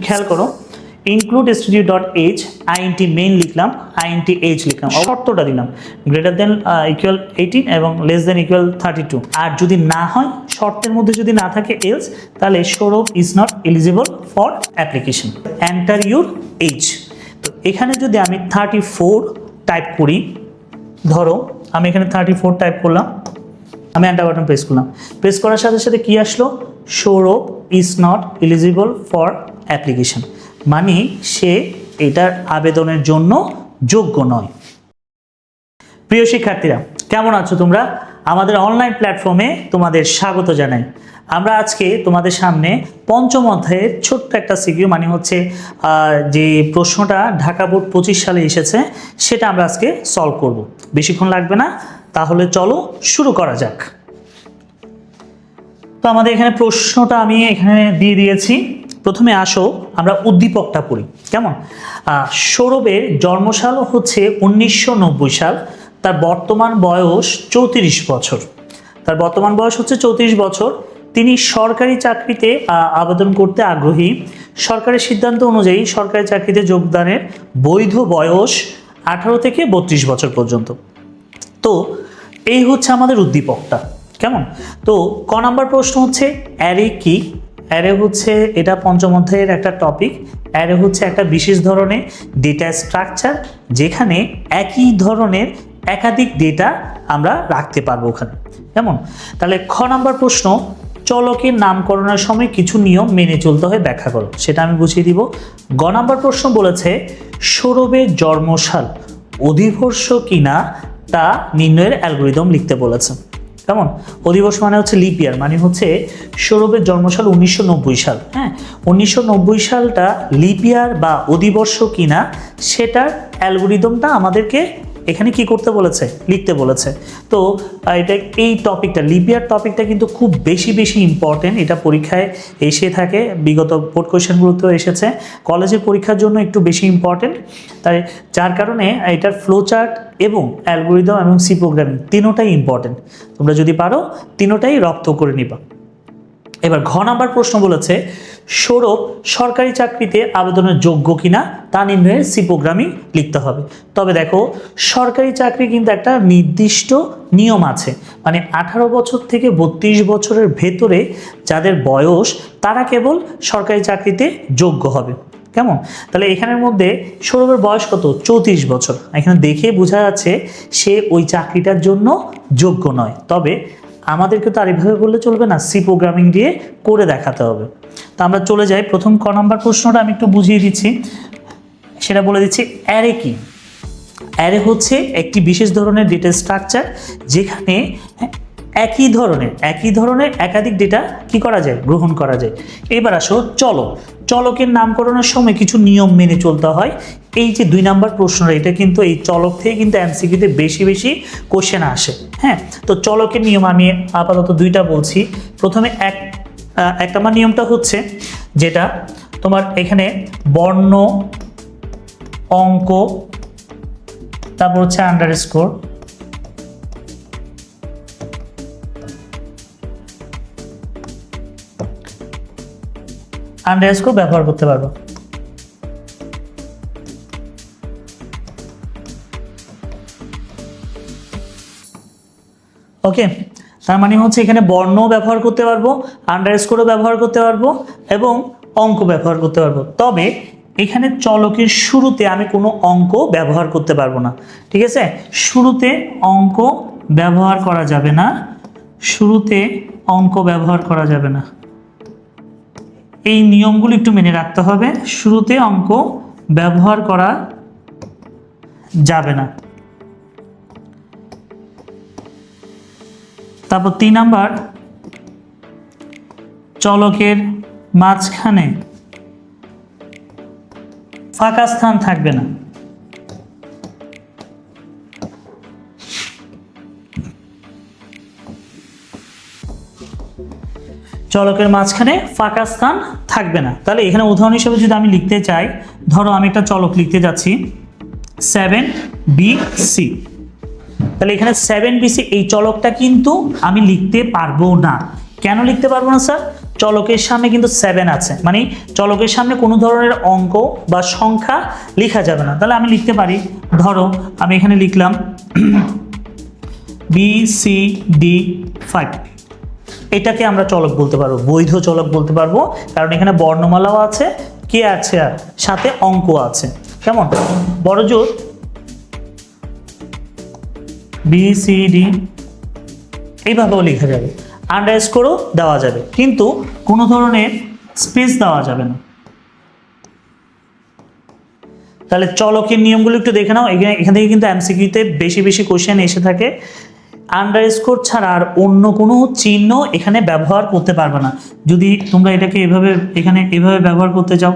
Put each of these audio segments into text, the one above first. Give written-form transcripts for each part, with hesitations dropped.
খেয়াল করো, include studio dot H INT main লিখলাম, INT এইচ লিখলাম, শর্তটা দিলাম গ্রেটার দেন ইকুয়াল 18 এবং লেস দেন ইকুয়াল 32। আর যদি না হয়, শর্তের মধ্যে যদি না থাকে এলস, তাহলে Sourav is not eligible for application, enter your age. তো এখানে যদি আমি 34 টাইপ করি, ধরো আমি এখানে 34 টাইপ করলাম, আমি এন্টার বাটন প্রেস করলাম, প্রেস করার সাথে সাথে কি আসলো, Sourav is not eligible for application, মানে সে এটার আবেদনের জন্য যোগ্য নয়। প্রিয় শিক্ষার্থীরা, কেমন আছো তোমরা? আমাদের অনলাইন প্ল্যাটফর্মে তোমাদের স্বাগত জানাই। আমরা আজকে তোমাদের সামনে পঞ্চম অধ্যায়ের ছোট্ট একটা সিকিউ, মানে হচ্ছে যে প্রশ্নটা ঢাকা বোর্ড 25 সালে এসেছে, সেটা আমরা আজকে সলভ করব। বেশিক্ষণ লাগবে না, তাহলে চলো শুরু করা যাক। তো আমাদের এখানে প্রশ্নটা আমি এখানে দিয়ে দিয়েছি। প্রথমে আসো আমরা উদ্দীপকটা পড়ি, কেমন? সৌরভের জন্মসাল হচ্ছে 1990 সাল, তার বর্তমান বয়স 34 বছর। তার বর্তমান বয়স হচ্ছে 34 বছর। তিনি সরকারি চাকরিতে আবেদন করতে আগ্রহী। সরকারের সিদ্ধান্ত অনুযায়ী সরকারি চাকরিতে যোগদানের বৈধ বয়স 18 থেকে 32 বছর পর্যন্ত। তো এই হচ্ছে আমাদের উদ্দীপকটা, কেমন? তো ক নাম্বার প্রশ্ন হচ্ছে অ্যারে কি? অ্যারে হচ্ছে এটা পঞ্চম অধ্যায়ের একটা টপিক। অ্যারে হচ্ছে একটা বিশেষ ধরনের ডেটা স্ট্রাকচার, যেখানে একই ধরনের একাধিক ডেটা আমরা রাখতে পারবো ওখানে, কেমন? তাহলে খ নাম্বার প্রশ্ন, চলকের নামকরণের সময় কিছু নিয়ম মেনে চলতে হয়, ব্যাখ্যা করো। সেটা আমি বুঝিয়ে দিব। গ নাম্বার প্রশ্ন বলেছে সৌরভের জন্মসাল অধিবর্ষ কিনা তা নির্ণয়ের অ্যালগরিদম লিখতে বলেছে, কেমন? অধিবর্ষ মানে হচ্ছে লিপ ইয়ার, মানে হচ্ছে সৌরভের জন্মসাল 1990 সাল। হ্যাঁ, 1990 সালটা লিপ ইয়ার বা অধিবর্ষ কিনা, সেটার অ্যালগরিদমটা আমাদেরকে এখানে কি করতে বলেছে, লিখতে বলেছে। তো এটা এই টপিকটা, লিপ ইয়ার টপিকটা কিন্তু খুব বেশি ইম্পর্টেন্ট। এটা পরীক্ষায় এসে থাকে, বিগত বোর্ড কোয়েশ্চেনগুলোতেও এসেছে, কলেজের পরীক্ষার জন্য একটু বেশি ইম্পর্টেন্ট। তাই যার কারণে এটার ফ্লোচার্ট এবং অ্যালগরিদম এবং সি প্রোগ্রামিং তিনোটাই ইম্পর্টেন্ট। তোমরা যদি পারো তিনোটাই রপ্ত করে নিবা। এবার ঘ নাম্বার প্রশ্ন বলেছে সৌরভ সরকারি চাকরিতে আবেদনের যোগ্য কিনা তা নির্ণয়ে সি প্রোগ্রামিং লিখতে হবে। তবে দেখো, সরকারি চাকরি কিন্তু একটা নির্দিষ্ট নিয়ম আছে, মানে 18 বছর থেকে 32 বছরের ভেতরে যাদের বয়স, তারা কেবল সরকারি চাকরিতে যোগ্য হবে, কেমন? তাহলে এখানের মধ্যে সৌরভের বয়স কত? 34 বছর। এখানে দেখে বোঝা যাচ্ছে সে ওই চাকরিটার জন্য যোগ্য নয়। তবে আমাদেরকে তো আর এভাবে বললে চলবে না, সি প্রোগ্রামিং দিয়ে করে দেখাতে হবে। তো আমরা চলে যাই প্রথম ক নাম্বার প্রশ্নটা আমি একটু বুঝিয়ে দিচ্ছি, সেটা বলে দিচ্ছি। অ্যারে কি? অ্যারে হচ্ছে একটি বিশেষ ধরনের ডেটা স্ট্রাকচার, যেখানে একই ধরনের একাধিক ডেটা কি করা যায়, গ্রহণ করা যায়। এবার আসো চলক। চলকের নামকরণের সময় কিছু নিয়ম মেনে চলতে হয়। এই যে 2 নাম্বার প্রশ্নটা, এটা কিন্তু এই চলক থেকে কিন্তু এমসিকিউতে বেশি কোশ্চেন আসে। হ্যাঁ, তো চলকের নিয়ম আমি আপাতত 2টা বলছি। প্রথমে এক নাম্বার নিয়মটা হচ্ছে যেটা তোমার এখানে বর্ণ, অঙ্ক, তারপর হচ্ছে আন্ডারস্কোর, ব্যবহার করতে পারবো। ওকে, তার মানে হচ্ছে এখানে বর্ণ ব্যবহার করতে পারবো, আন্ডারস্কোরও ব্যবহার করতে পারবো এবং অঙ্ক ব্যবহার করতে পারবো। তবে এখানে চলকের শুরুতে আমি কোনো অঙ্ক ব্যবহার করতে পারবো না, ঠিক আছে? শুরুতে অঙ্ক ব্যবহার করা যাবে না, শুরুতে অঙ্ক ব্যবহার করা যাবে না। এই নিয়মগুলো একটু মেনে রাখতে হবে। শুরুতে অঙ্ক ব্যবহার করা যাবে না। তারপর 3 নাম্বার, চলকের মাঝখানে ফাঁকা স্থান থাকবে না। চলকের মাঝখানে ফাঁকা স্থান থাকবে না। তাহলে এখানে উদাহরণ হিসেবে যদি আমি লিখতে চাই, ধরো আমি একটা চলক লিখতে যাচ্ছি 7BC, তাহলে এখানে 7BC এই চলকটা কিন্তু আমি লিখতে পারবো না। কেন লিখতে পারবো না স্যার? চলকের সামনে কিন্তু 7 আছে, মানে চলকের সামনে কোনো ধরনের অঙ্ক বা সংখ্যা লেখা যাবে না। তাহলে আমি লিখতে পারি, ধরো আমি এখানে লিখলাম BCD5, এটাকে আমরা চলক বলতে পারবো, বৈধ চলক বলতে পারবো, কারণ এখানে বর্ণমালাও আছে, কে আছে, আর সাথে অঙ্ক আছে। কেমন? বড়জোর BCD এইভাবেও লেখা যাবে, আন্ডারস্কোরও দেওয়া যাবে, কিন্তু কোনো ধরনের স্পেস দেওয়া যাবে না। তাহলে চলকের নিয়মগুলো একটু দেখে নাও। এখান থেকে কিন্তু এমসিকিউতে বেশি বেশি কোশ্চেন এসে থাকে। আন্ডারস্কোর ছাড়া আর অন্য কোনো চিহ্ন এখানে ব্যবহার করতে পারবে না। যদি তোমরা এটাকে এভাবে এখানে এভাবে ব্যবহার করতে চাও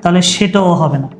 তাহলে সেটাও হবে না।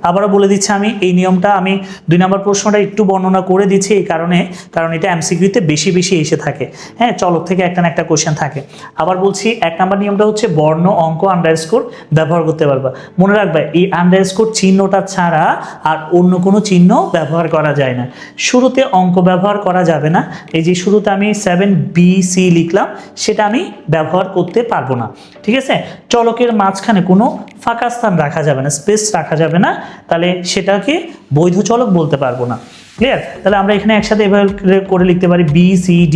আবারও বলে দিচ্ছি, আমি এই নিয়মটা আমি 2 নম্বর প্রশ্নটা একটু বর্ণনা করে দিচ্ছি এই কারণে, কারণ এটা এমসিকিউতে বেশি বেশি এসে থাকে। হ্যাঁ, চলক থেকে একটা না একটা কোশ্চেন থাকে। আবার বলছি, 1 নম্বর নিয়মটা হচ্ছে বর্ণ, অঙ্ক, আন্ডারস্কোর ব্যবহার করতে পারবা। মনে রাখবে, এই আন্ডারস্কোর চিহ্নটা ছাড়া আর অন্য কোনো চিহ্ন ব্যবহার করা যায় না। শুরুতে অঙ্ক ব্যবহার করা যাবে না। এই যে শুরুতে আমি 7BC লিখলাম, সেটা আমি ব্যবহার করতে পারবো না। ঠিক আছে? চলকের মাঝখানে কোনো ফাঁকা স্থান রাখা যাবে না, স্পেস রাখা যাবে না, তাহলে সেটাকে বৈধ চলক বলতে পারবো না। ক্লিয়ার? তাহলে আমরা এখানে একসাথে এভাবে করে লিখতে পারি BCD,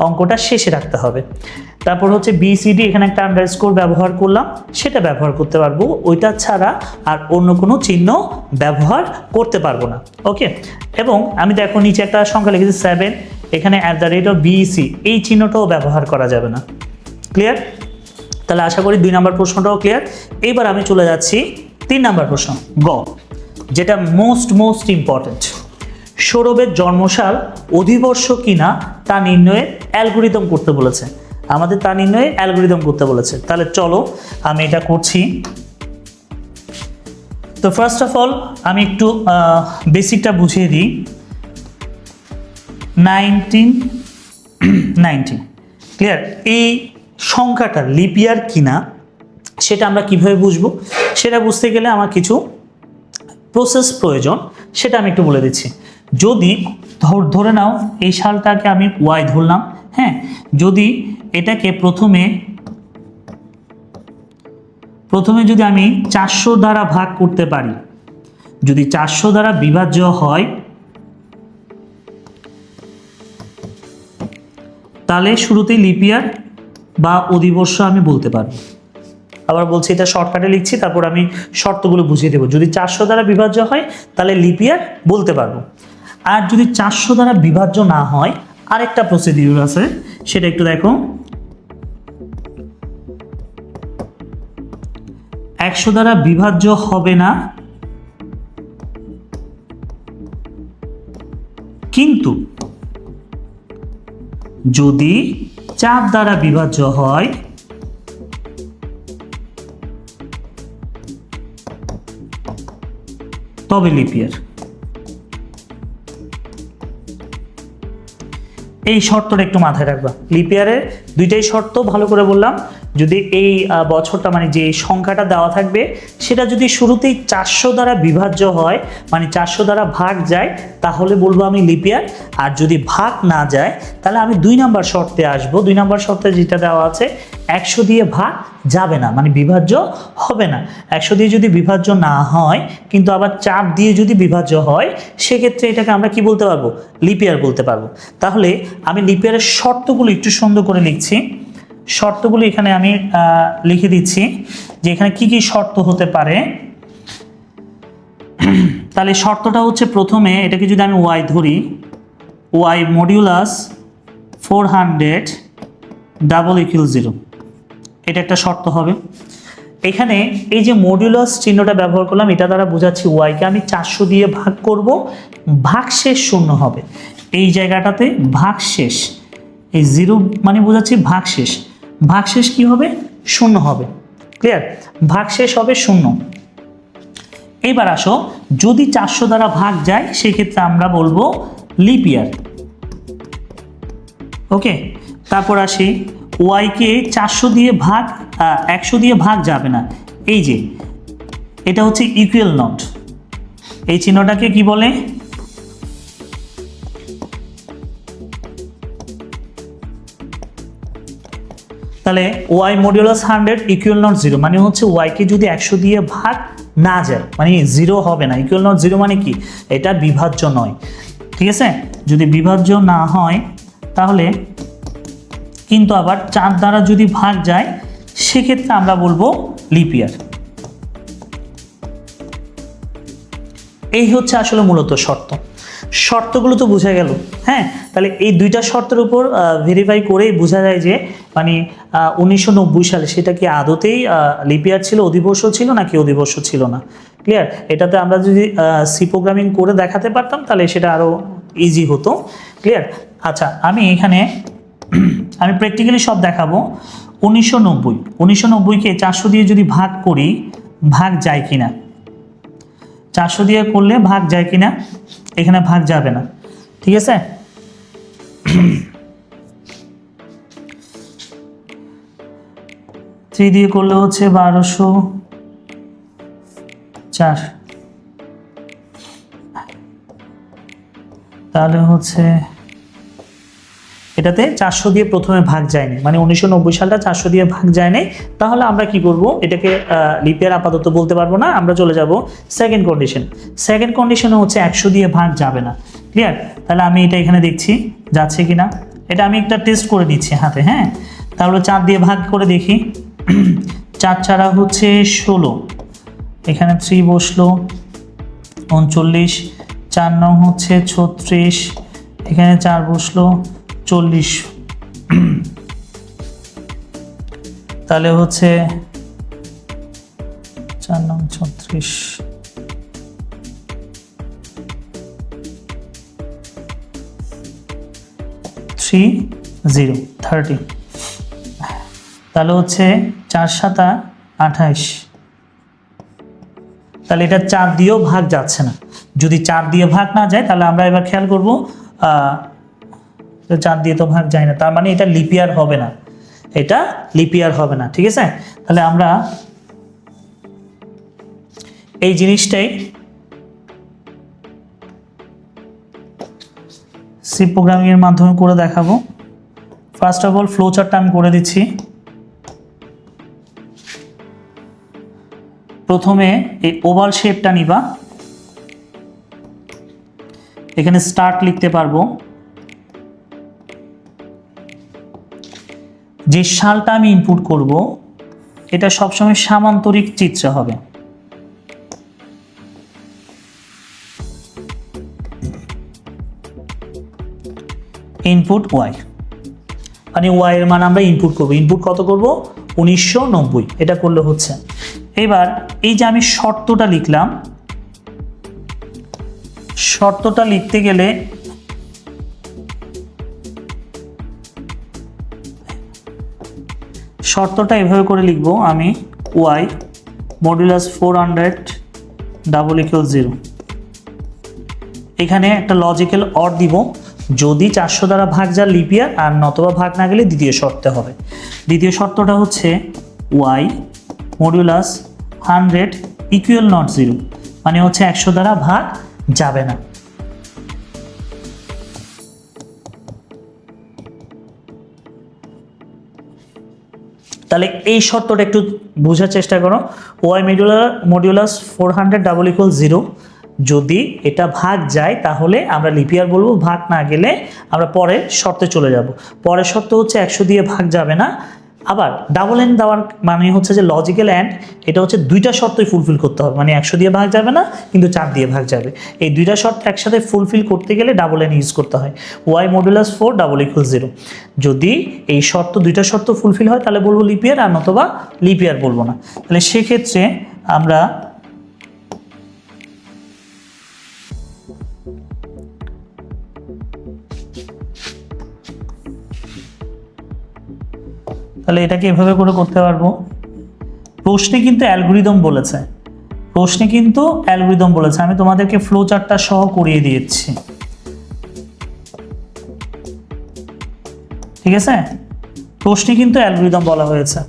অঙ্কটা শেষে রাখতে হবে। তারপর হচ্ছে BCD, এখানে একটা আন্ডারস্কোর ব্যবহার করলাম, সেটা ব্যবহার করতে পারবো, ওইটা ছাড়া আর অন্য কোনো চিহ্ন ব্যবহার করতে পারবো না। ওকে, এবং আমি দেখো নিচে একটা সংখ্যা লিখেছি 7, এখানে @BC, এই চিহ্নটাও ব্যবহার করা যাবে না। ক্লিয়ার? তাহলে আশা করি 2 নম্বর প্রশ্নটাও ক্লিয়ার। এইবার আমি চলে যাচ্ছি 3 নম্বর প্রশ্ন, গ, যেটা মোস্ট ইম্পর্টেন্ট। সৌরভের জন্মসাল অধিবর্ষ কিনা তা নির্ণয়ে অ্যালগোরিদম করতে বলেছে, আমাদের তা নির্ণয়ে অ্যালগোরিদম করতে বলেছে। তাহলে চলো আমি এটা করছি। তো ফার্স্ট অফ অল আমি একটু বেসিকটা বুঝিয়ে দিই। 1990, ক্লিয়ার? এই সংখ্যাটা লিপ ইয়ার কিনা সেটা আমরা কিভাবে বুঝবো? সেটা বুঝতে গেলে আমার কিছু প্রসেস প্রয়োজন, সেটা আমি একটু বলে দিচ্ছি। যদি ধরে নাও এই সালটাকে আমি ওয়াই ধরলাম, হ্যাঁ, যদি এটাকে প্রথমে যদি আমি 400 দ্বারা ভাগ করতে পারি, যদি 400 দ্বারা বিভাজ্য হয়, তাহলে শুরুতেই লিপ ইয়ার বা অধিবর্ষ আমি বলতে পারবো। আবার বলছি, এটা শর্টকাটে লিখছি, তারপর আমি শর্তগুলো বুঝিয়ে দেবো। যদি 400 দ্বারা বিভাজ্য হয় তাহলে লিপ ইয়ার বলতে পারবো। আর যদি 400 দ্বারা বিভাজ্য না হয়, আরেকটা প্রসিডিউর আছে, সেটা একটু দেখো। 100 দ্বারা বিভাজ্য হবে না, কিন্তু যদি 4 দ্বারা বিভাজ্য হয় তবে লিপ ইয়ার। এই শর্তটা একটু মাথায় রাখবা। লিপ ইয়ারের দুইটাই শর্ত ভালো করে বললাম। যদি এই বছরটা মানে যে সংখ্যাটা দেওয়া থাকবে সেটা যদি শুরুতেই 400 দ্বারা বিভাজ্য হয়, মানে 400 দ্বারা ভাগ যায়, তাহলে বলবো আমি লিপ ইয়ার। আর যদি ভাগ না যায় তাহলে আমি 2 নম্বর শর্তে আসবো। 2 নম্বর শর্তে যেটা দেওয়া আছে, 100 দিয়ে ভাগ যাবে না, মানে বিভাজ্য হবে না। 100 দিয়ে যদি বিভাজ্য না হয়, কিন্তু আবার 4 দিয়ে যদি বিভাজ্য হয়, সেক্ষেত্রে এটাকে আমরা কি বলতে পারবো? লিপ ইয়ার বলতে পারবো। তাহলে আমি লিপ ইয়ারের শর্তগুলো একটু সুন্দর করে লিখছি। শর্তগুলো এখানে আমি লিখে দিচ্ছি যে এখানে কি কি শর্ত হতে পারে। তাহলে শর্তটা হচ্ছে, প্রথমে এটাকে যদি আমি ওয়াই ধরি, ওয়াই মডিউলাস 400 = 0, এটা একটা শর্ত হবে। এখানে এই যে মডিউলাস চিহ্নটা ব্যবহার করলাম, এটা দ্বারা বোঝাচ্ছি ওয়াইকে আমি 400 দিয়ে ভাগ করব, ভাগশেষ শূন্য হবে। এই জায়গাটাতে ভাগশেষ, এই 0 মানে বোঝাচ্ছি ভাগশেষ। ভাগশেষ কি হবে? শূন্য হবে। ক্লিয়ার? ভাগশেষ হবে 0। এবার আসো, যদি 400 দ্বারা ভাগ যায় সেক্ষেত্রে আমরা বলবো লিপ ইয়ার। ওকে, তারপর আসি ওয়াইকে 400 দিয়ে ভাগ 100 দিয়ে ভাগ যাবে না। এই যে এটা হচ্ছে ইকুয়াল নট, এই চিহ্নটাকে কি বলে? তা তাহলে ওয়াই মডিউলাস 100 ইকুয়াল নট 0 মানে হচ্ছে ওয়াইকে যদি 100 দিয়ে ভাগ না যায় মানে 0 হবে না। ইকুয়াল নট 0 মানে কি, এটা বিভাজ্য নয়। ঠিক আছে, যদি বিভাজ্য না হয় তাহলে কিন্তু আবার 4 দ্বারা যদি ভাগ যায় সেক্ষেত্রে আমরা বলবো লিপ ইয়ার। এই হচ্ছে আসলে মূলত শর্তগুলো তো বোঝা গেল। হ্যাঁ, তাহলে এই দুইটা শর্তের উপর ভেরিফাই করেই বোঝা যায় যে মানে 1990 সালে সেটা কি আদতেই লিপ ইয়ার ছিল, অধিবর্ষ ছিল নাকি অধিবর্ষ ছিল না। ক্লিয়ার, এটাতে আমরা যদি সি প্রোগ্রামিং করে দেখাতে পারতাম তাহলে সেটা আরও ইজি হতো। ক্লিয়ার, আচ্ছা আমি এখানে আমি প্র্যাকটিক্যালি সব দেখাবো। 1990কে 400 দিয়ে যদি ভাগ করি ভাগ যায় কিনা, 400 দিয়ে করলে ভাগ যায় কিনা, এখানে ভাগ যাবে না। ঠিক আছে, থ্রি দিয়ে করলে হচ্ছে 1204, তাহলে হচ্ছে এটাতে 400 দিয়ে প্রথমে ভাগ যায়নি, মানে 1990 সালটা 400 দিয়ে ভাগ যায়নি। তাহলে আমরা কি করব, এটাকে লিপ ইয়ার আপাতত বলতে পারবো না, আমরা চলে যাব সেকেন্ড কন্ডিশন। সেকেন্ড কন্ডিশনে হচ্ছে 100 দিয়ে ভাগ যাবে না। ক্লিয়ার, তাহলে আমি এটা এখানে দেখছি যাচ্ছে কিনা, এটা আমি একটা টেস্ট করে নিচ্ছি হাতে। হ্যাঁ, তাহলে 4 দিয়ে ভাগ করে দেখি, 4 ছাড়া হচ্ছে 16, এখানে 3 বসলো 39, 4 নং হচ্ছে 36, এখানে 4 বসলো 40, তাহলে হচ্ছে 4 নং 36, 30, তাহলে হচ্ছে 4 7 28, তাহলে এটা 4 দিয়েও ভাগ যাচ্ছে না। যদি 4 দিয়ে ভাগ না যায় তাহলে আমরা এবার খেয়াল করব 4 দিয়ে তো ভাগ যায় না, তার মানে এটা লিপ ইয়ার হবে না, এটা লিপ ইয়ার হবে না। ঠিক আছে, তাহলে আমরা এই জিনিসটাই সি প্রোগ্রামিং এর মাধ্যমে করে দেখাবো। ফার্স্ট অফ অল ফ্লো চার্টটা আমি করে দিচ্ছি। প্রথমে এই ওভাল শেপটা নিবা, এখানে স্টার্ট লিখতে পারবো, যে সালটা আমি ইনপুট করব এটা সবসময় সামান্তরিক চিত্র হবে। ইনপুট ওয়াই, মানে ওয়াই এর মান আমরা ইনপুট করব। ইনপুট কত করব, 1990, এটা করলে হচ্ছে। এবার এই যে আমি শর্তটা লিখলাম, শর্তটা লিখতে গেলে শর্তটা এভাবে করে লিখব আমি, ওয়াই মডুলাস 400 ডাবল ইকুয়াল 0। এখানে একটা লজিক্যাল অর দিব, যদি 400 দ্বারা ভাগ যায় লিপ ইয়ার, আর নতবা ভাগ না গেলে দ্বিতীয় শর্তে হবে। দ্বিতীয় শর্তটা হচ্ছে ওয়াই মডুলাস 100 ইকুয়াল নট 0, মানে হচ্ছে 100 দ্বারা ভাগ যাবে না। তাহলে এই শর্তটা একটু বোঝার চেষ্টা করো। ওয়াই মডিউলাস 400 ডাবল ইকুয়াল 0, যদি এটা ভাগ যায় তাহলে আমরা লিপ ইয়ার বলবো, ভাগ না গেলে আমরা পরের শর্তে চলে যাব। পরের শর্ত হচ্ছে 100 দিয়ে ভাগ যাবে না। আবার ডাবল এন্ড দেওয়ার মানে হচ্ছে যে লজিক্যাল অ্যান্ড, এটা হচ্ছে দুইটা শর্তই ফুলফিল করতে হবে, মানে 100 দিয়ে ভাগ যাবে না কিন্তু 4 দিয়ে ভাগ যাবে। এই দুইটা শর্ত একসাথে ফুলফিল করতে গেলে ডাবল এন্ড ইউজ করতে হয়। ওয়াই মডুলাস 4 ডাবল ইকুয়াল 0, যদি এই শর্ত দুইটা শর্ত ফুলফিল হয় তাহলে বলবো লিপ ইয়ার, আর নতবা লিপ ইয়ার বলবো না। তাহলে সেক্ষেত্রে আমরা তাহলে এটাকে এভাবে করে করতে পারবো। প্রশ্নে কিন্তু অ্যালগরিদম বলেছে, আমি তোমাদেরকে ফ্লো চার্টটা সহ করিয়ে দিয়েছি। ঠিক আছে, প্রশ্নে কিন্তু অ্যালগরিদম বলা হয়েছে।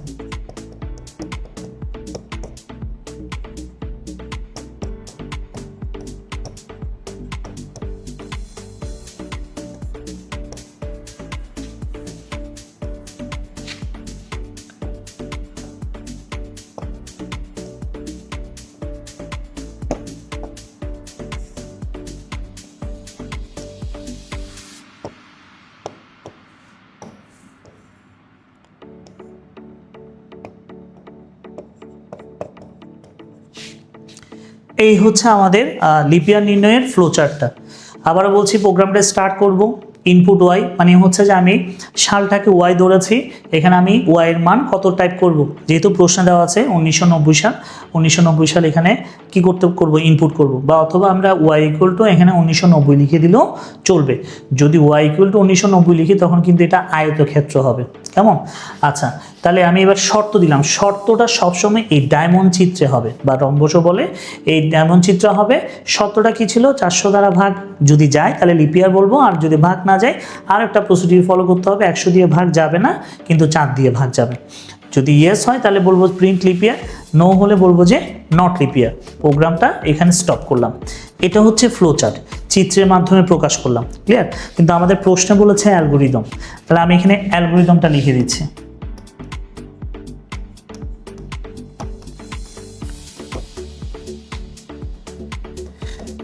এই হচ্ছে আমাদের লিপিয়ার নির্ণয়ের ফ্লোচার্টটা। আবারও বলছি, প্রোগ্রামটা স্টার্ট করব। ইনপুট ওয়াই মানে হচ্ছে যে আমি সালটাকে ওয়াই ধরেছি, এখানে আমি ওয়াই এর মান কত টাইপ করব, যেহেতু প্রশ্ন দেওয়া আছে 1990 সাল, 1990 সাল এখানে কি করব ইনপুট করব, বা অথবা আমরা ওয়াই ইকুয়াল টু এখানে 1990 লিখে দিলেও চলবে। যদি ওয়াই ইকুয়াল টু 1990 লিখি তখন কিন্তু এটা আয়তক্ষেত্র হবে, কেমন? আচ্ছা, তাহলে আমি এবার শর্ত দিলাম। শর্তটা সবসময় এই ডায়মন্ড চিত্রে হবে, বা রম্বসও বলে, এই ডায়মন্ড চিত্র হবে। শর্তটা কি ছিল? 400 দ্বারা ভাগ যদি যায় তাহলে লিপিয়ার বলবো, আর যদি ভাগ না যায় আর একটা প্রসিডিউর ফলো করতে হবে। 100 দিয়ে ভাগ যাবে না, কিন্তু 4 দিয়ে ভাগ যাবে। যদি ইয়েস হয় তাহলে বলবো প্রিন্ট লিপিয়ার, নো হলে বলবো যে নট লিপিয়ার। প্রোগ্রামটা এখানে স্টপ করলাম। এটা হচ্ছে ফ্লোচার্ট, চিত্রের মাধ্যমে প্রকাশ করলাম। ক্লিয়ার? কিন্তু আমাদের প্রশ্নে বলেছে অ্যালগোরিদম, তাহলে আমি এখানে অ্যালগোরিদমটা লিখে দিচ্ছি।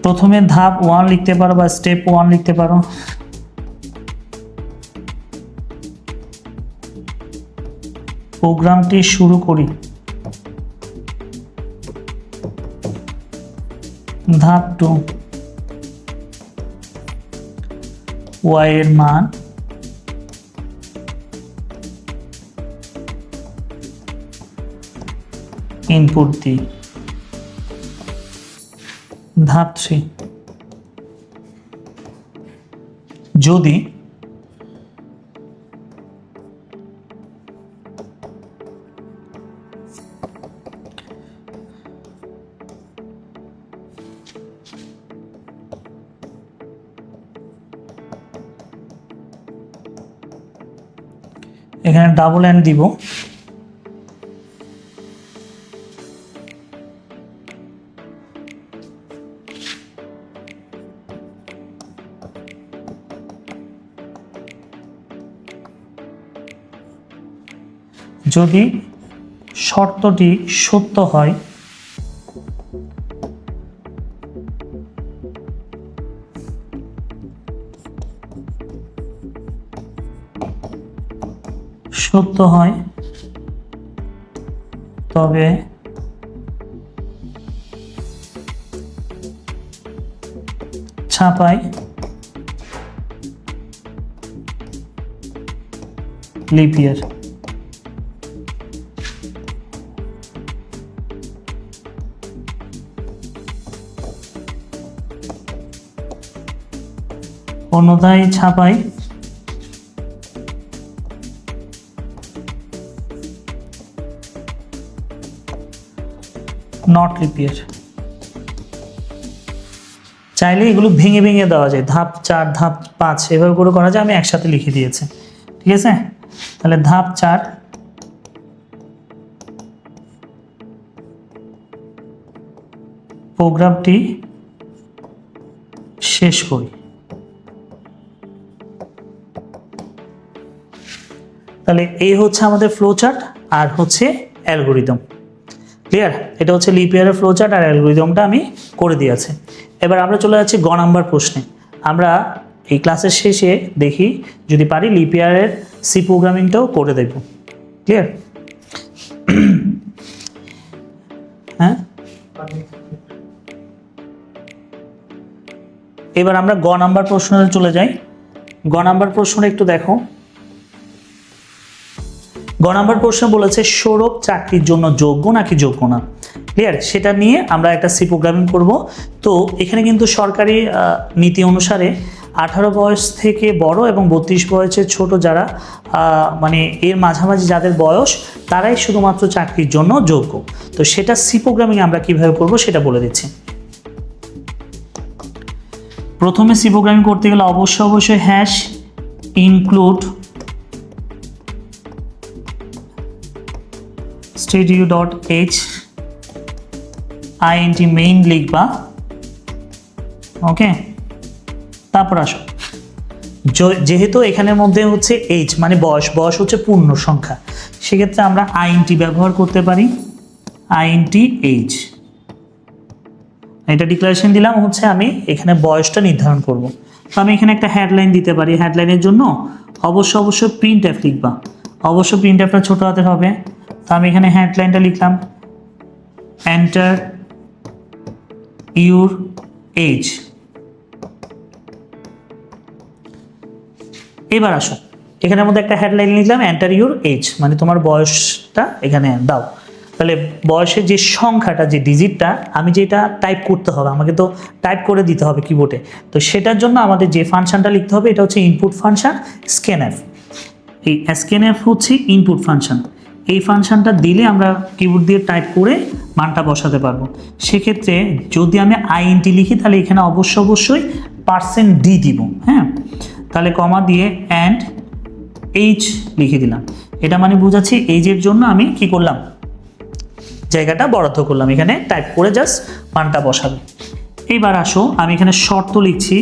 প্রথমে ধাপ 1 লিখতে পারো বা স্টেপ 1 লিখতে পারো। প্রোগ্রামটি শুরু করি। ধাপ 2, ওয়াই এর মান ইনপুট দিই। ধাপ 3, যদি এখানে ডাবল এন্ড দিব, যদি শর্তটি সত্য হয় তবে ছাপায় লিপিয়ার। অন্যথায় ছাপায় নট লিপিয়ার। চাইলে এগুলো ভেঙে ভেঙে দেওয়া যায়, ধাপ 4 ধাপ 5 এভাবে করে করা যায়। আমি একসাথে লিখে দিয়েছি, ঠিক আছে? তাহলে ধাপ 4, প্রোগ্রামটি শেষ করি। তাহলে এই হচ্ছে আমাদের ফ্লোচার্ট আর হচ্ছে অ্যালগোরিদম। ক্লিয়ার? এটা হচ্ছে লিপিয়ারের ফ্লোচার্ট আর অ্যালগোরিদমটা আমি করে দিয়েছি। এবার আমরা চলে যাচ্ছি গ নাম্বার প্রশ্নে। আমরা এই ক্লাসের শেষে দেখি যদি পারি লিপিয়ারের সি প্রোগ্রামিংটাও করে দেব। ক্লিয়ার? হ্যাঁ, এবার আমরা গ নাম্বার প্রশ্নে চলে যাই। গ নাম্বার প্রশ্নটা একটু দেখো। গ নাম্বার প্রশ্ন বলেছে সৌরভ চাকরির জন্য যোগ্য নাকি যোগ্য না। ক্লিয়ার? সেটা নিয়ে আমরা একটা সি প্রোগ্রামিং করব। তো এখানে কিন্তু সরকারি নীতি অনুসারে 18 বয়স থেকে বড় এবং 32 বয়সের ছোট যারা মানে এর মাঝামাঝি যাদের বয়স তারাই শুধুমাত্র চাকরির জন্য যোগ্য। তো সেটা সি প্রোগ্রামিং আমরা কিভাবে করব সেটা বলে দিচ্ছি। প্রথমে সি প্রোগ্রামিং করতে গেলে অবশ্যই hash include studio.h int main লিখবা। ওকে, তারপর আসো, যেহেতু এখানের মধ্যে হচ্ছে এইচ মানে বয়স হচ্ছে পূর্ণ সংখ্যা, সেক্ষেত্রে আমরা int ব্যবহার করতে পারি। int age, এটা ডিক্লারেশন দিলাম হচ্ছে আমি এখানে বয়সটা নির্ধারণ করব। তো আমি এখানে একটা হেডলাইন দিতে পারি। হেডলাইনের জন্য অবশ্যই প্রিন্ট এফ লিখবা। অবশ্যই প্রিন্ট এফটা ছোট হাতের হবে। তো আমি এখানে হেডলাইনটা লিখলাম এন্টার ইউর এজ। এবার আসো, এখানের মধ্যে একটা হেডলাইন লিখলাম এন্টার ইউর এজ, মানে তোমার বয়সটা এখানে দাও। তাহলে বয়সের যে সংখ্যাটা, যে ডিজিটটা আমি যেটা টাইপ করতে হবে, আমাকে তো টাইপ করে দিতে হবে কিবোর্ডে। তো সেটার জন্য আমাদের যে ফাংশনটা লিখতে হবে এটা হচ্ছে ইনপুট ফাংশন স্ক্যানএফ। এই স্ক্যানএফ হচ্ছে ইনপুট ফাংশন। এই ফাংশনটা দিলে আমরা কিবোর্ড দিয়ে টাইপ করে মানটা বসাতে পারবো। সেক্ষেত্রে যদি আমি আইএনটি লিখি তাহলে এখানে অবশ্যই %d দিব। হ্যাঁ, তাহলে কমা দিয়ে অ্যান্ড এইচ লিখে দিলাম। এটা মানে বুঝাচ্ছি এইজের জন্য আমি কি করলাম, জায়গাটা বরাদ্দ করলাম, এখানে টাইপ করে জাস্ট মানটা বসাবে। এইবার আসো, আমি এখানে শর্ত লিখছি।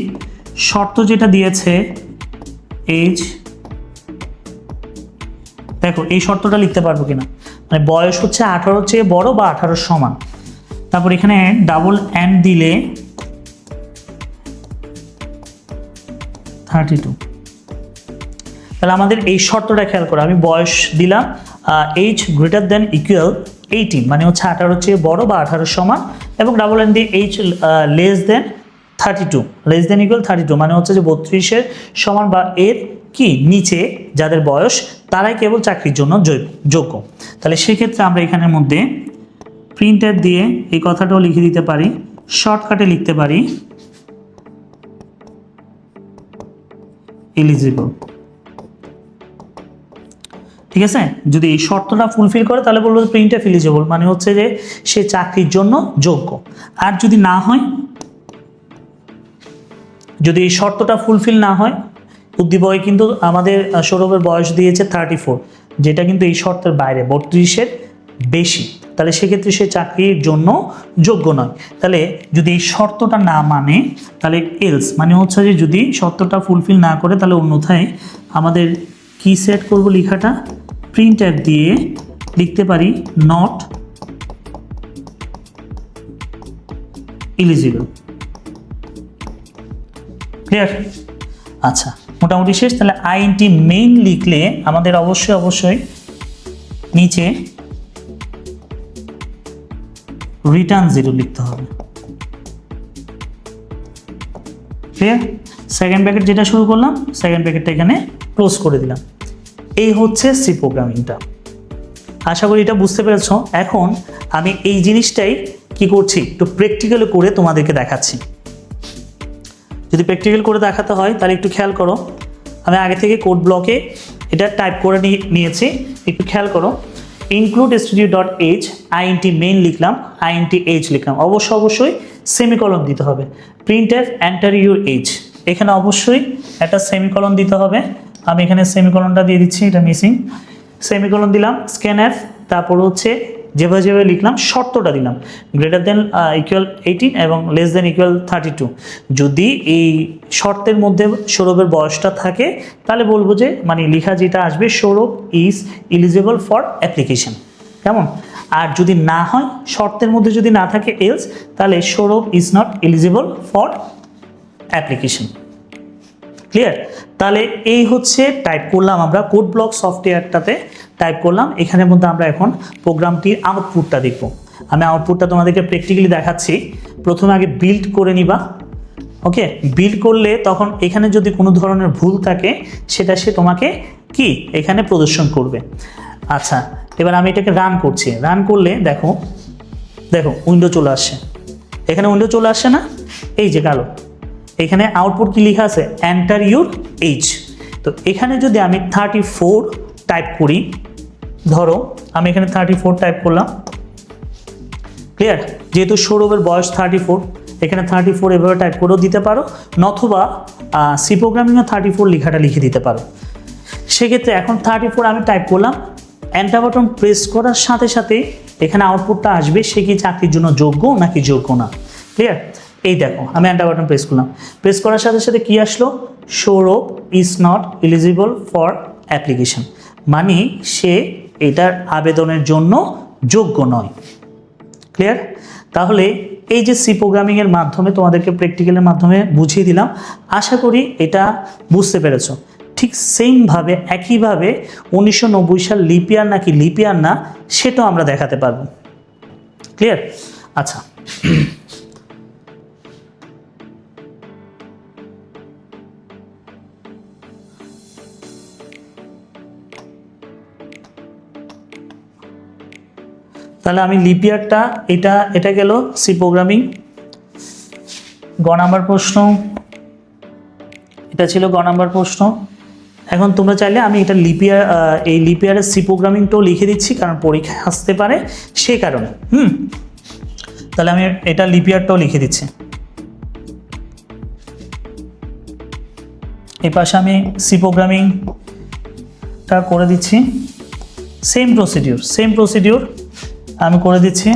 শর্ত যেটা দিয়েছে এজ, দেখো এই শর্তটা লিখতে পারবো কিনা, মানে বয়স হচ্ছে 18 চেয়ে বড় বা 18 সমান। তারপর এখানে ডাবল এন্ড দিলে 32। তাহলে আমাদের এই শর্তটা খেয়াল করো, আমি বয়স দিলাম এইজ গ্রেটার দেন ইকুয়াল 18, মানে হচ্ছে 18 চেয়ে বড় বা 18 সমান, এবং ডাবল এন্ড দিয়ে age less than 32, less than equal 32, মানে হচ্ছে যে 32-এর সমান বা এর কি নিচে যাদের বয়স তারাই কেবল চাকরির জন্য যোগ্য। তাহলে সেক্ষেত্রে আমরা এখানের মধ্যে প্রিন্টার দিয়ে এই কথাটাও লিখে দিতে পারি, শর্টকাটে লিখতে পারি এলিজিবল। ঠিক আছে, যদি এই শর্তটা ফুলফিল করে তাহলে বলবো প্রিন্টএফ এলিজিবল, মানে হচ্ছে যে সে চাকরির জন্য যোগ্য। আর যদি না হয়, যদি এই শর্তটা ফুলফিল না হয়, উদ্দীপকে কিন্তু আমাদের সৌরভের বয়স দিয়েছে 34, যেটা কিন্তু এই শর্তের বাইরে, 32-এর বেশি, তাহলে সেক্ষেত্রে সে চাকরির জন্য যোগ্য নয়। তাহলে যদি এই শর্তটা না মানে তাহলে এলস, মানে হচ্ছে যে যদি শর্তটা ফুলফিল না করে তাহলে অন্যথায় আমাদের কি সেট করব, লেখাটা প্রিন্টএফ দিয়ে লিখতে পারি নট এলিজিবল। ক্লিয়ার? আচ্ছা, মোটামুটি শেষ। তাহলে আইএনটি মেইন লিখলে আমাদের অবশ্যই নিচে রিটার্ন 0 লিখতে হবে। ক্লিয়ার? সেকেন্ড ব্র্যাকেট যেটা শুরু করলাম, সেকেন্ড ব্র্যাকেটটা এখানে ক্লোজ করে দিলাম। এই হচ্ছে সি প্রোগ্রামিংটা। আশা করি এটা বুঝতে পেরেছ। এখন আমি এই জিনিসটাই কি করছি, একটু প্র্যাকটিক্যাল করে তোমাদেরকে দেখাচ্ছি। যদি প্র্যাকটিক্যাল করে দেখাতে হয় তাহলে একটু খেয়াল করো, আমি আগে থেকে কোড ব্লকে এটা টাইপ করে নিয়েছি, একটু খেয়াল করো। ইনক্লুড studio.h আইএনটি মেইন লিখলাম, আইএনটি এইচ লিখলাম, অবশ্যই সেমিকলন দিতে হবে। প্রিন্টএফ এন্টার ইউর এইজ, এখানে অবশ্যই একটা সেমিকলন দিতে হবে। আমি এখানে সেমিকলনটা দিয়ে দিচ্ছি, এটা মিসিং, সেমিকলন দিলাম। স্ক্যানএফ, তারপর হচ্ছে যেভাবে লিখলাম শর্তটা দিলাম গ্রেটার দেন ইকুয়াল 18 এবং লেস দেন ইকুয়াল 32। যদি এই শর্তের মধ্যে সৌরভের বয়সটা থাকে তাহলে বলবো যে মানে লেখা যেটা আসবে Sourav is eligible for application, কেমন? আর যদি না হয়, শর্তের মধ্যে যদি না থাকে এলস, তাহলে Sourav is not eligible for application. Clear? তাহলে এই হচ্ছে টাইপ করলাম আমরা কোড ব্লক সফটওয়্যারটাতে টাইপ করলাম। এখানের মধ্যে আমরা এখন প্রোগ্রামটির আউটপুটটা দেখব। আমি আউটপুটটা তোমাদেরকে প্র্যাকটিক্যালি দেখাচ্ছি। প্রথমে আগে বিল্ড করে নিবা। ওকে, বিল্ড করলে তখন এখানে যদি কোনো ধরনের ভুল থাকে সেটা সে তোমাকে কি এখানে প্রদর্শন করবে। আচ্ছা, এবার আমি এটাকে রান করছি। রান করলে দেখো উইন্ডো চলে আসছে। এখানে উইন্ডো চলে আসছে না, এই যে কালো, এখানে আউটপুট কি লেখা আছে, এন্টার ইউর এইজ। তো এখানে যদি আমি 34 টাইপ করি, ধরো আমি এখানে 34 টাইপ করলাম। ক্লিয়ার? যেহেতু সৌরভের বয়স 34, এখানে 34 এভাবে টাইপ করেও দিতে পারো, নতুবা সি প্রোগ্রামিংয়ে 34 লেখাটা লিখে দিতে পারো। সেক্ষেত্রে এখন 34 আমি টাইপ করলাম, এন্টার বাটন প্রেস করার সাথে এখানে আউটপুটটা আসবে সে কি চাকরির জন্য যোগ্য নাকি যোগ্য না। ক্লিয়ার? এই দেখো আমি এন্টার বাটন প্রেস করলাম, প্রেস করার সাথে কি আসলো, Sourav is not eligible for application, মানে সে এটার আবেদনের জন্য যোগ্য নয়। ক্লিয়ার? তাহলে এই যে সি প্রোগ্রামিংয়ের মাধ্যমে তোমাদেরকে প্র্যাকটিক্যালের মাধ্যমে বুঝিয়ে দিলাম, আশা করি এটা বুঝতে পেরেছো। ঠিক সেমভাবে একইভাবে 1990 সাল লিপিয়ার নাকি লিপিয়ার না সেটাও আমরা দেখাতে পারবো। ক্লিয়ার? আচ্ছা, তাহলে আমি লিপিয়ারটা এটা গেল সি প্রোগ্রামিং। গ নাম্বার প্রশ্ন, এটা ছিল গ নাম্বার প্রশ্ন। এখন তোমরা চাইলে আমি এটা এই লিপিয়ারের সি প্রোগ্রামিংটাও লিখে দিচ্ছি, কারণ পরীক্ষায় আসতে পারে সে কারণে। তাহলে আমি এটা লিপিয়ারটাও লিখে দিচ্ছি। এই পাশে আমি সি প্রোগ্রামিংটা করে দিচ্ছি। সেম প্রসিডিউর আমি করে দিচ্ছি।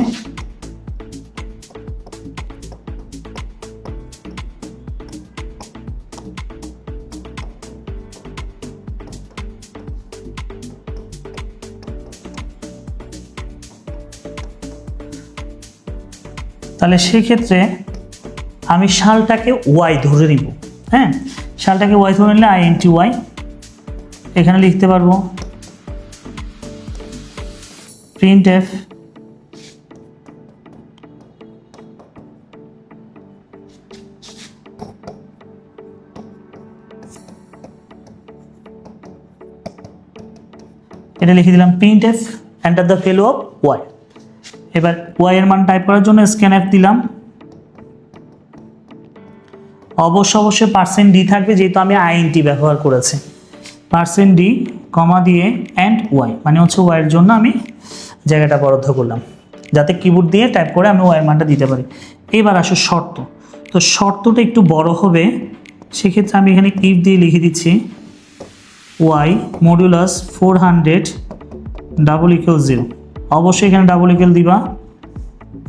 তাহলে সেক্ষেত্রে আমি সালটাকে ওয়াই ধরে নিব। হ্যাঁ, সালটাকে ওয়াই ধরে নিলে INTY এখানে লিখতে পারবো printf এটা লিখে দিলাম printf enter the value of y। এবার y এর মান টাইপ করার জন্য scanf দিলাম। অবশ্যই %d থাকবে, যেহেতু আমি INT ব্যবহার করেছি। %d কমা দিয়ে and y মানে হচ্ছে y এর জন্য আমি জায়গাটা বরাদ্দ করলাম, যাতে কিবোর্ড দিয়ে টাইপ করে আমি y এর মানটা দিতে পারি। এবার আসো শর্ত। তো শর্তটা একটু বড় হবে, সেক্ষেত্রে আমি এখানে if দিয়ে লিখে দিচ্ছি y মডুলাস 400 = 0। অবশ্যই এখানে ডাবল ইকুয়াল দিবা।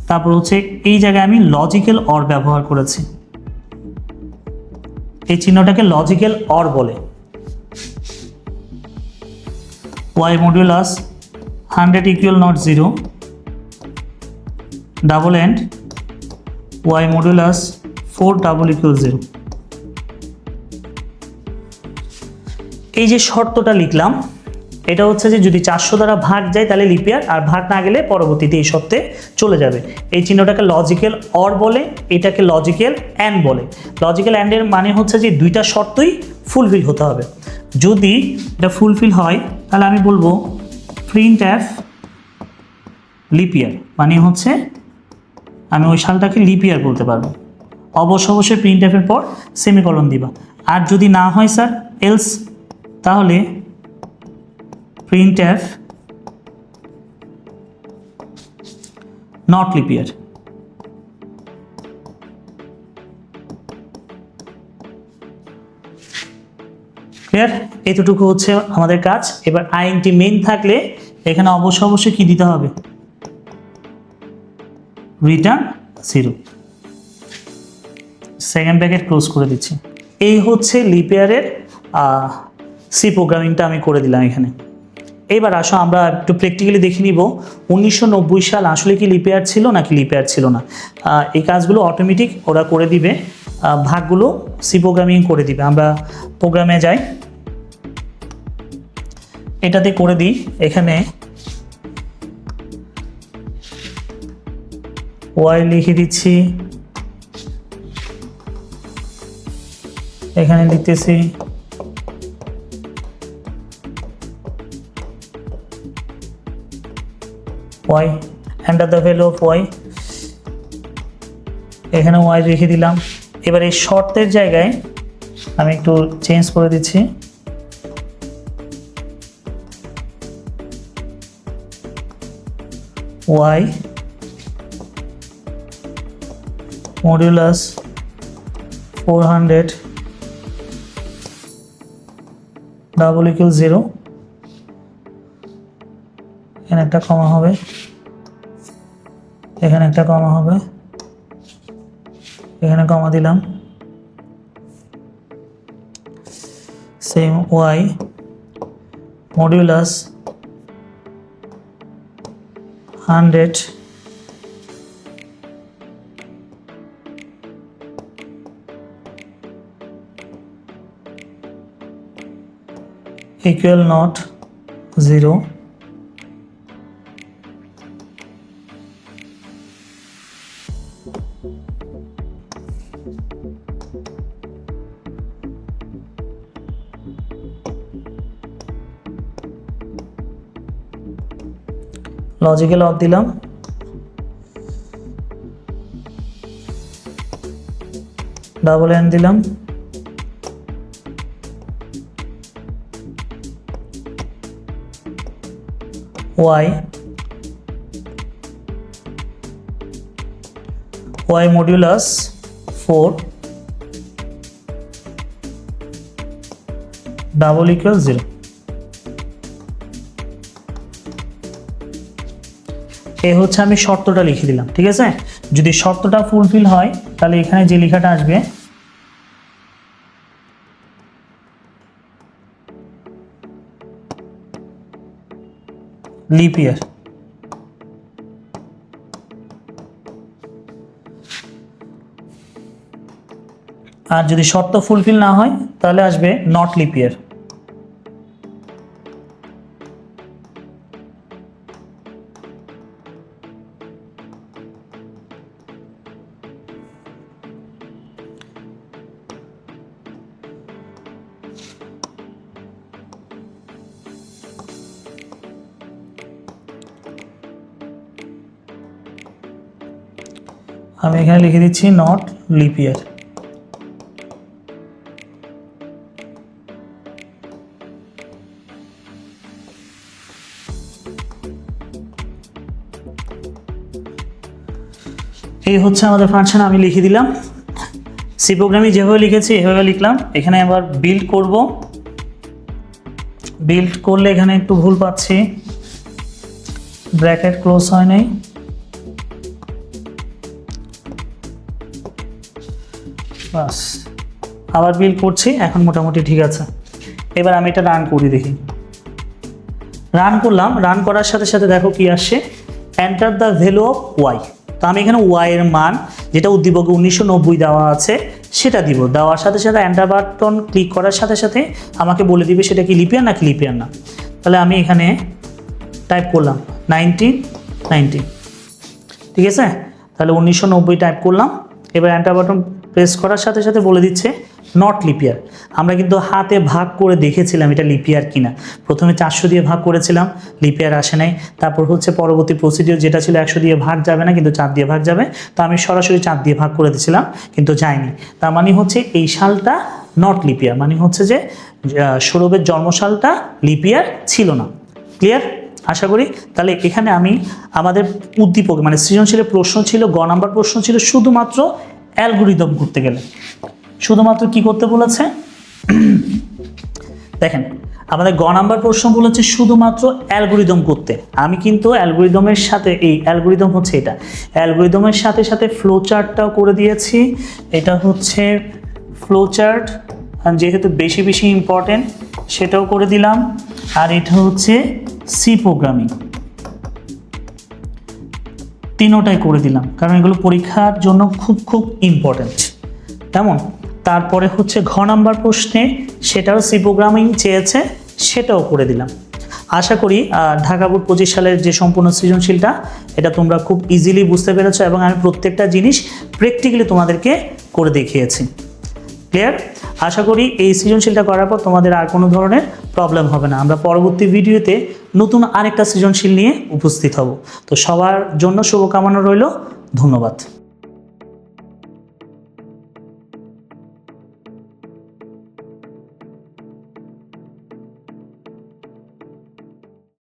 তারপর হচ্ছে এই জায়গায় আমি লজিক্যাল অর ব্যবহার করেছি, এই চিহ্নটাকে লজিক্যাল অর বলে। y modulus 100 = 0 double and y modulus 4 = 0। এই যে শর্তটা লিখলাম, এটা হচ্ছে যে যদি 400 দ্বারা ভাগ যায় তাহলে লিপিয়ার, আর ভাগ না গেলে পরবর্তীতে এই শর্তে চলে যাবে। এই চিহ্নটাকে লজিক্যাল অর বলে, এটাকে লজিক্যাল অ্যান্ড বলে। লজিক্যাল অ্যান্ডের মানে হচ্ছে যে দুইটা শর্তই ফুলফিল হতে হবে। যদি এটা ফুলফিল হয় তাহলে আমি বলবো printf লিপিয়ার, মানে হচ্ছে আমি ওই সালটাকে লিপিয়ার বলতে পারবো। অবশ্যই printf এর পর সেমিকলন দিবা। আর যদি না হয় স্যার এলস, তাহলে printf নট লিপিয়ার। ক্লিয়ার? এতটুকু হচ্ছে আমাদের কাজ। এবার INT মেইন থাকলে এখানে অবশ্যই কি দিতে হবে? রিটার্ন 0। সেকেন্ড ব্র্যাকেট ক্লোজ করে দিচ্ছি। এই হচ্ছে লিপিয়ারের সি প্রোগ্রামিংটা আমি করে দিলাম এখানে। এবার আসো আমরা একটু প্র্যাকটিক্যালি দেখে নিব 1990 সাল আসলে কি লিপিয়ার ছিল নাকি লিপিয়ার ছিল না। এই কাজগুলো অটোমেটিক ওরা করে দিবে, ভাগগুলো সি প্রোগ্রামিং করে দিবে। আমরা প্রোগ্রামে যাই, এটাতে করে দিই। এখানে y লিখে দিচ্ছি, এখানে লিখতেছি y enter the value of y, এখানে y লিখে দিলাম। এবার এই শর্তের জায়গায় আমি একটু চেঞ্জ করে দিচ্ছি, y মডুলাস 400 = 0। এখানে একটা কমা হবে, এখানে একটা কমা হবে, এখানে কমা দিলাম। Same y modulus 100 = not 0। Logical or দিলাম। ডাবল এন দিলাম, ওয়াই মডিউলাস 4 ডাবল ইকুয়াল 0। এই হচ্ছে আমি শর্তটা লিখে দিলাম, ঠিক আছে। যদি শর্তটা ফুলফিল হয় তাহলে এখানে যে লেখাটা আসবে লিপ ইয়ার, আর যদি শর্ত ফুলফিল না হয় তাহলে আসবে নট লিপ ইয়ার। আমি এখানে লিখে দিচ্ছি নট লিপ ইয়ার। এই হচ্ছে আমাদের ফাংশন, আমি লিখে দিলাম। সি প্রোগ্রামে যেভাবে লিখেছি এভাবে লিখলাম। এখানে আবার বিল্ড করব, বিল্ড করলে এখানে একটু ভুল পাচ্ছি, ব্র্যাকেট ক্লোজ হয় নাই। বাস, আবার বিল্ড করছি, এখন মোটামুটি ঠিক আছে। এবার আমি এটা রান করি, দেখি। রান করলাম, রান করার সাথে সাথে দেখো কি আসছে, enter the value of Y. তো আমি এখানে ওয়াই এর মান যেটা উদ্দীপকে 1990 দেওয়া আছে সেটা দিব। দেওয়ার সাথে সাথে এন্টার বাটন ক্লিক করার সাথে সাথে আমাকে বলে দিবে সেটা কি লিপিয়ার নাকি লিপিয়ার না। তাহলে আমি এখানে টাইপ করলাম 1990, ঠিক আছে। তাহলে 1990 টাইপ করলাম। এবার এন্টার বাটন প্রেস করার সাথে সাথে বলে দিচ্ছে নট লিপিয়ার। আমরা কিন্তু হাতে ভাগ করে দেখেছিলাম এটা লিপিয়ার কিনা। প্রথমে 400 দিয়ে ভাগ করেছিলাম, লিপিয়ার আসে নাই। তারপর হচ্ছে পরবর্তী প্রসিডিওর যেটা ছিল 100 দিয়ে ভাগ যাবে না, কিন্তু 4 দিয়ে ভাগ যাবে। তো আমি সরাসরি 4 দিয়ে ভাগ করে দিয়েছিলাম, কিন্তু যায়নি। তার মানে হচ্ছে এই সালটা নট লিপিয়ার, মানে হচ্ছে যে সৌরভের জন্মসালটা লিপিয়ার ছিল না। ক্লিয়ার? আশা করি। তাহলে এখানে আমি আমাদের উদ্দীপক মানে সৃজনশীলের প্রশ্ন ছিল, গ নাম্বার প্রশ্ন ছিল শুধুমাত্র অ্যালগরিদম করতে গেলে। শুধুমাত্র কি করতে বলেছে দেখেন, আমাদের গ নাম্বার প্রশ্ন বলেছে শুধুমাত্র অ্যালগরিদম করতে। আমি কিন্তু অ্যালগরিদমের সাথে, এই অ্যালগরিদম হচ্ছে এটা, অ্যালগরিদমের সাথে সাথে ফ্লো চার্টটাও করে দিয়েছি। এটা হচ্ছে ফ্লো চার্ট, যেহেতু বেশি বেশি ইম্পর্টেন্ট সেটাও করে দিলাম। আর এটা হচ্ছে সি প্রোগ্রামিং, তিনোটাই করে দিলাম, কারণ এগুলো পরীক্ষার জন্য খুব খুব ইম্পর্টেন্ট। তেমন তারপরে হচ্ছে ঘ নাম্বার প্রশ্নে সেটাও সি প্রোগ্রামিং চেয়েছে, সেটাও করে দিলাম। আশা করি ঢাকা বোর্ড 25 সালের যে সম্পূর্ণ সৃজনশীলটা এটা তোমরা খুব ইজিলি বুঝতে পেরেছো, এবং আমি প্রত্যেকটা জিনিস প্র্যাকটিক্যালি তোমাদেরকে করে দেখিয়েছি। ক্লিয়ার? আশা করি এই সৃজনশীলটা করার পর তোমাদের আর কোনো ধরনের প্রবলেম হবে না। আমরা পরবর্তী ভিডিওতে নতুন আরেকটা সৃজনশীল নিয়ে উপস্থিত হব। তো সবার জন্য শুভকামনা রইল। ধন্যবাদ।